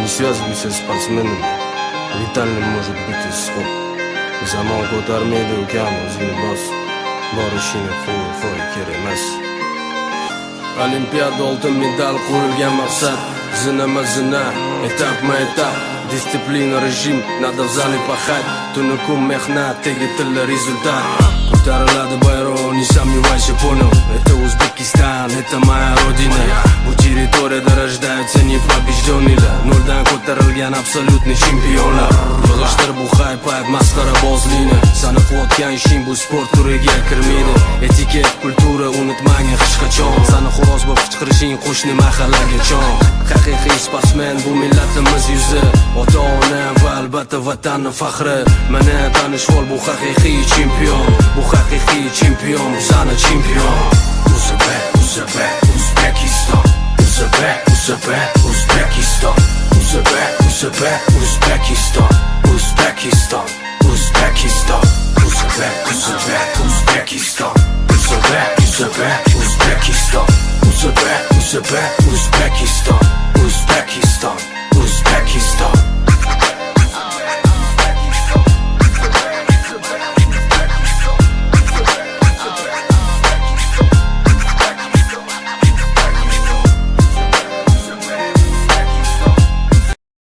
Не связывайся с спортсменами, летальным может быть исход. Zamon ko'tarmaydi ukam o'zini bos, borishini qo'y kerak emas. Olimpiada oltin medal qo'yilgan maqsad, zina etapma etap, disiplina rejim, надо в зале пахать, tunu kun mehnat, tegitilla результат. Ko'tariladi bayroq, не сомневайся, понял? Это Узбекистан, это моя родина. Bu territoriyada рождаются непобежденные, noldan ko'tarilgan absolyutniy chempionlar. Yig'ishtir bu hayp masxarabozlikni, sani qilayotgan ishing bu sport turiga kirmaydi. Etiket, kultura unutmagin hech qachon, sani xo'roz bo'lib qichqirishing qo'shni mahallaga chon. Haqiqiy sportsmen bu millatimiz yuzi, ota-ona va albatta vatanning faxri. Mana tanishvol, bu haqiqiy chempion, bu haqiqiy chempion, bu sani chempion. Uzbekistan, Uzbekistan, Uzbekistan, Uzbekistan, Uzbekistan, Uzbekistan, Uzbekistan, Uzbekistan, Uzbekistan, Uzbekistan, Uzbekistan, Uzbekistan.